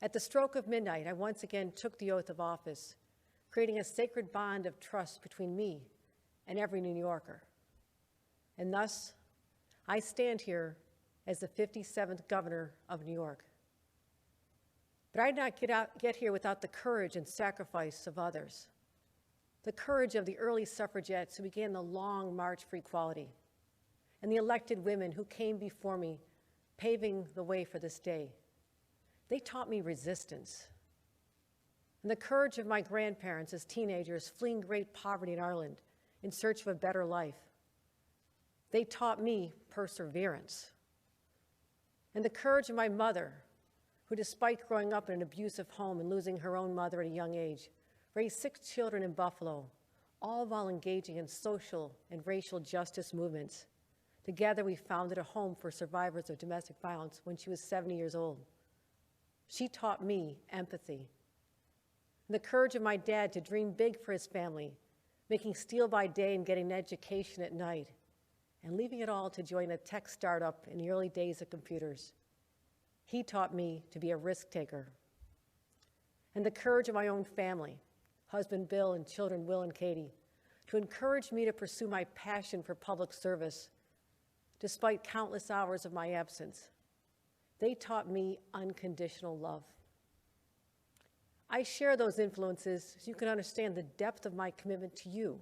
At the stroke of midnight, I once again took the oath of office, creating a sacred bond of trust between me and every New Yorker. And thus, I stand here as the 57th governor of New York. But I did not get here without the courage and sacrifice of others. The courage of the early suffragettes who began the long march for equality, and the elected women who came before me, paving the way for this day. They taught me resistance. And the courage of my grandparents as teenagers fleeing great poverty in Ireland in search of a better life. They taught me perseverance. And the courage of my mother, who despite growing up in an abusive home and losing her own mother at a young age, raised 6 children in Buffalo, all while engaging in social and racial justice movements. Together, we founded a home for survivors of domestic violence when she was 70 years old. She taught me empathy. And the courage of my dad to dream big for his family, making steel by day and getting an education at night, and leaving it all to join a tech startup in the early days of computers. He taught me to be a risk taker. And the courage of my own family, husband Bill and children Will and Katie, to encourage me to pursue my passion for public service, despite countless hours of my absence. They taught me unconditional love. I share those influences so you can understand the depth of my commitment to you.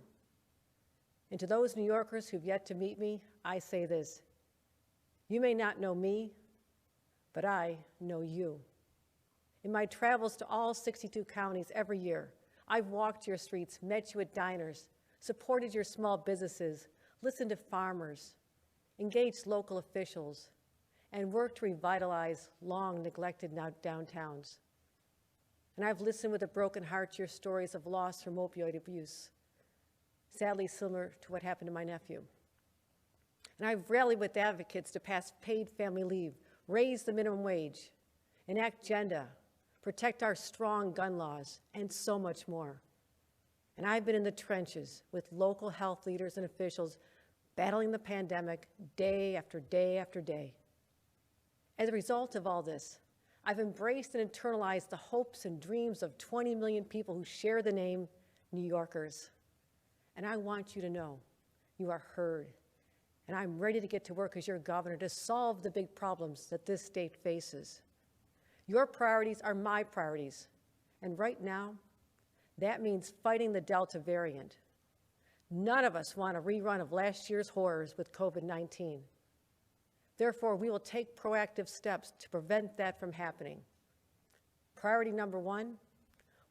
And to those New Yorkers who've yet to meet me, I say this: you may not know me, but I know you. In my travels to all 62 counties every year, I've walked your streets, met you at diners, supported your small businesses, listened to farmers, engaged local officials, and worked to revitalize long neglected downtowns. And I've listened with a broken heart to your stories of loss from opioid abuse, sadly similar to what happened to my nephew. And I've rallied with advocates to pass paid family leave, raise the minimum wage, enact gender, protect our strong gun laws, and so much more. And I've been in the trenches with local health leaders and officials battling the pandemic day after day after day. As a result of all this, I've embraced and internalized the hopes and dreams of 20 million people who share the name New Yorkers. And I want you to know you are heard. And I'm ready to get to work as your governor to solve the big problems that this state faces. Your priorities are my priorities. And right now, that means fighting the Delta variant. None of us want a rerun of last year's horrors with COVID-19. Therefore, we will take proactive steps to prevent that from happening. Priority number 1,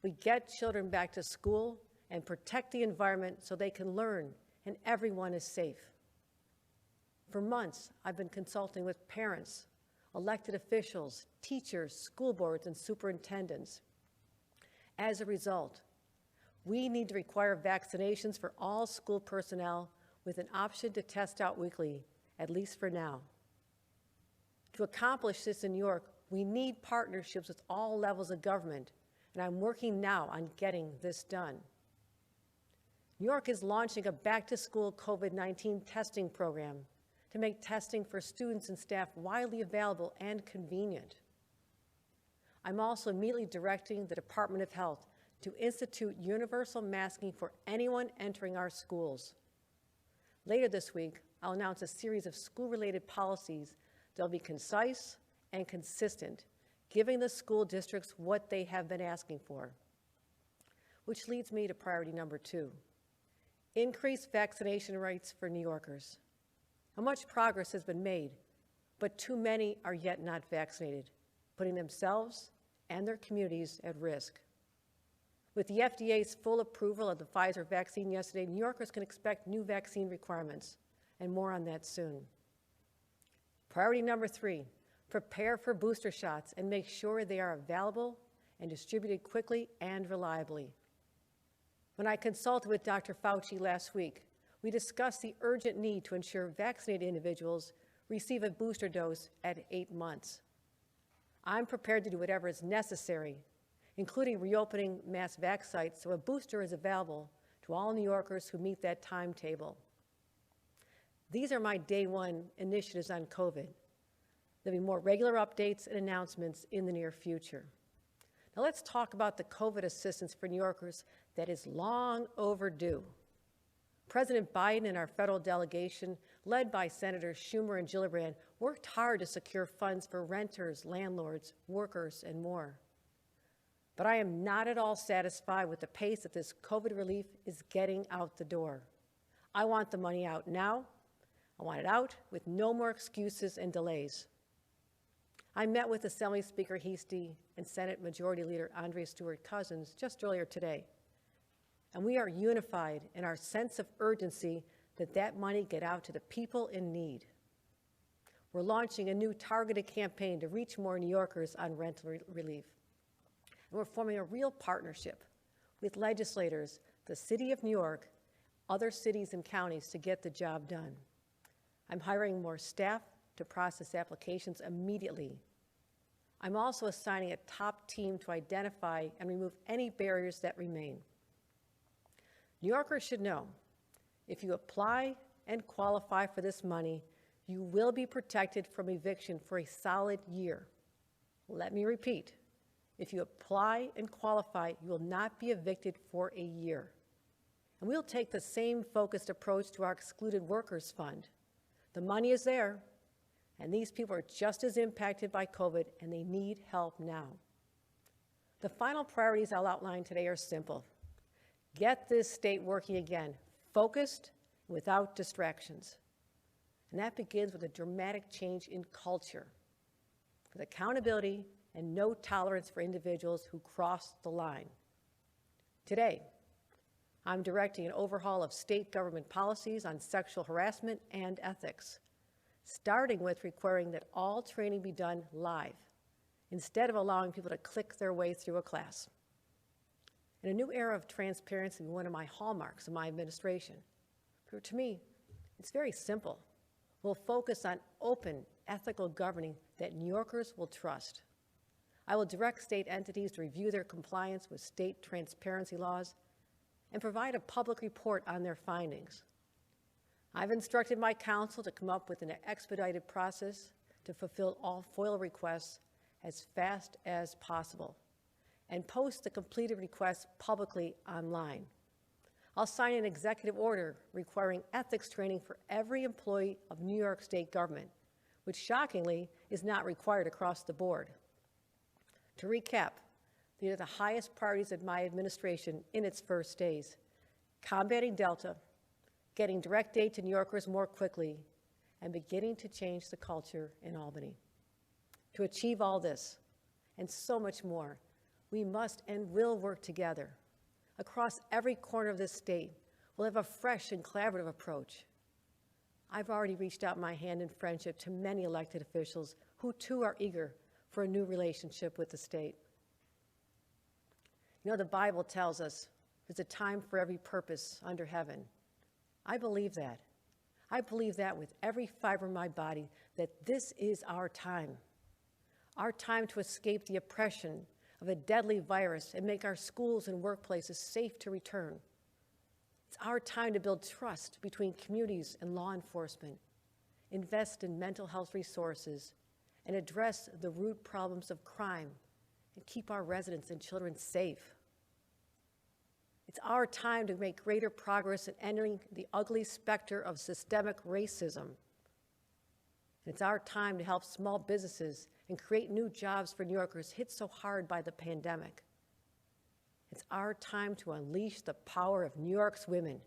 we get children back to school and protect the environment so they can learn and everyone is safe. For months, I've been consulting with parents, elected officials, teachers, school boards, and superintendents. As a result, we need to require vaccinations for all school personnel with an option to test out weekly, at least for now. To accomplish this in New York, we need partnerships with all levels of government, and I'm working now on getting this done. New York is launching a back-to-school COVID-19 testing program to make testing for students and staff widely available and convenient. I'm also immediately directing the Department of Health to institute universal masking for anyone entering our schools. Later this week, I'll announce a series of school-related policies that'll be concise and consistent, giving the school districts what they have been asking for. Which leads me to priority number 2, increase vaccination rates for New Yorkers. Now, much progress has been made, but too many are yet not vaccinated, putting themselves and their communities at risk. With the FDA's full approval of the Pfizer vaccine yesterday, New Yorkers can expect new vaccine requirements, and more on that soon. Priority number 3, prepare for booster shots and make sure they are available and distributed quickly and reliably. When I consulted with Dr. Fauci last week, we discussed the urgent need to ensure vaccinated individuals receive a booster dose at 8 months. I'm prepared to do whatever is necessary, including reopening mass vac sites so a booster is available to all New Yorkers who meet that timetable. These are my day 1 initiatives on COVID. There'll be more regular updates and announcements in the near future. Now let's talk about the COVID assistance for New Yorkers that is long overdue. President Biden and our federal delegation, led by Senators Schumer and Gillibrand, worked hard to secure funds for renters, landlords, workers, and more. But I am not at all satisfied with the pace that this COVID relief is getting out the door. I want the money out now. I want it out with no more excuses and delays. I met with Assembly Speaker Heastie and Senate Majority Leader Andrea Stewart-Cousins just earlier today, and we are unified in our sense of urgency that money get out to the people in need. We're launching a new targeted campaign to reach more New Yorkers on rental relief. And we're forming a real partnership with legislators, the City of New York, other cities and counties to get the job done. I'm hiring more staff to process applications immediately. I'm also assigning a top team to identify and remove any barriers that remain. New Yorkers should know, if you apply and qualify for this money, you will be protected from eviction for a solid year. Let me repeat, if you apply and qualify, you will not be evicted for a year. And we'll take the same focused approach to our Excluded Workers Fund. The money is there, and these people are just as impacted by COVID, and they need help now. The final priorities I'll outline today are simple. Get this state working again, focused, without distractions. And that begins with a dramatic change in culture, with accountability and no tolerance for individuals who cross the line. Today, I'm directing an overhaul of state government policies on sexual harassment and ethics, starting with requiring that all training be done live, instead of allowing people to click their way through a class. And a new era of transparency will be one of my hallmarks of my administration. To me, it's very simple. We'll focus on open, ethical governing that New Yorkers will trust. I will direct state entities to review their compliance with state transparency laws and provide a public report on their findings. I've instructed my counsel to come up with an expedited process to fulfill all FOIL requests as fast as possible and post the completed requests publicly online. I'll sign an executive order requiring ethics training for every employee of New York State government, which shockingly is not required across the board. To recap, these are the highest priorities of my administration in its first days: combating Delta, getting direct aid to New Yorkers more quickly, and beginning to change the culture in Albany. To achieve all this, and so much more, we must and will work together. Across every corner of this state, we'll have a fresh and collaborative approach. I've already reached out my hand in friendship to many elected officials who too are eager for a new relationship with the state. You know, the Bible tells us there's a time for every purpose under heaven. I believe that. I believe that with every fiber of my body, that this is our time to escape the oppression of a deadly virus and make our schools and workplaces safe to return. It's our time to build trust between communities and law enforcement, invest in mental health resources, and address the root problems of crime and keep our residents and children safe. It's our time to make greater progress in ending the ugly specter of systemic racism. It's our time to help small businesses and create new jobs for New Yorkers hit so hard by the pandemic. It's our time to unleash the power of New York's women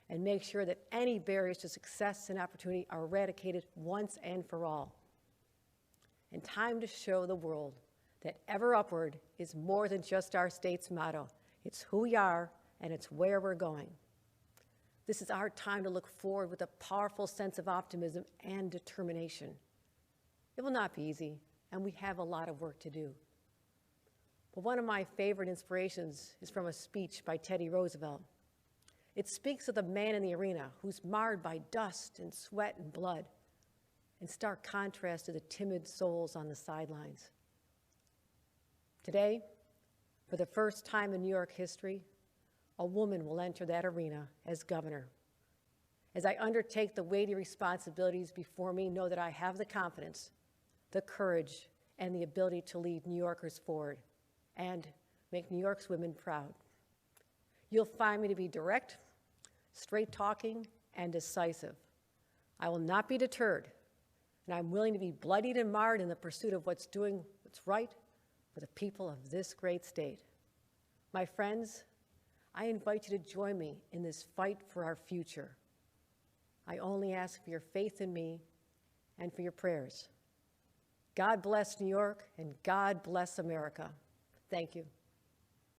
and make sure that any barriers to success and opportunity are eradicated once and for all. And time to show the world that Ever Upward is more than just our state's motto. It's who we are, and it's where we're going. This is our time to look forward with a powerful sense of optimism and determination. It will not be easy, and we have a lot of work to do. But one of my favorite inspirations is from a speech by Teddy Roosevelt. It speaks of the man in the arena who's marred by dust and sweat and blood, in stark contrast to the timid souls on the sidelines. Today, for the first time in New York history, a woman will enter that arena as governor. As I undertake the weighty responsibilities before me, know that I have the confidence, the courage, and the ability to lead New Yorkers forward. and make New York's women proud. You'll find me to be direct, straight-talking, and decisive. I will not be deterred, and I'm willing to be bloodied and marred in the pursuit of what's right for the people of this great state. My friends, I invite you to join me in this fight for our future. I only ask for your faith in me and for your prayers. God bless New York, and God bless America. Thank you.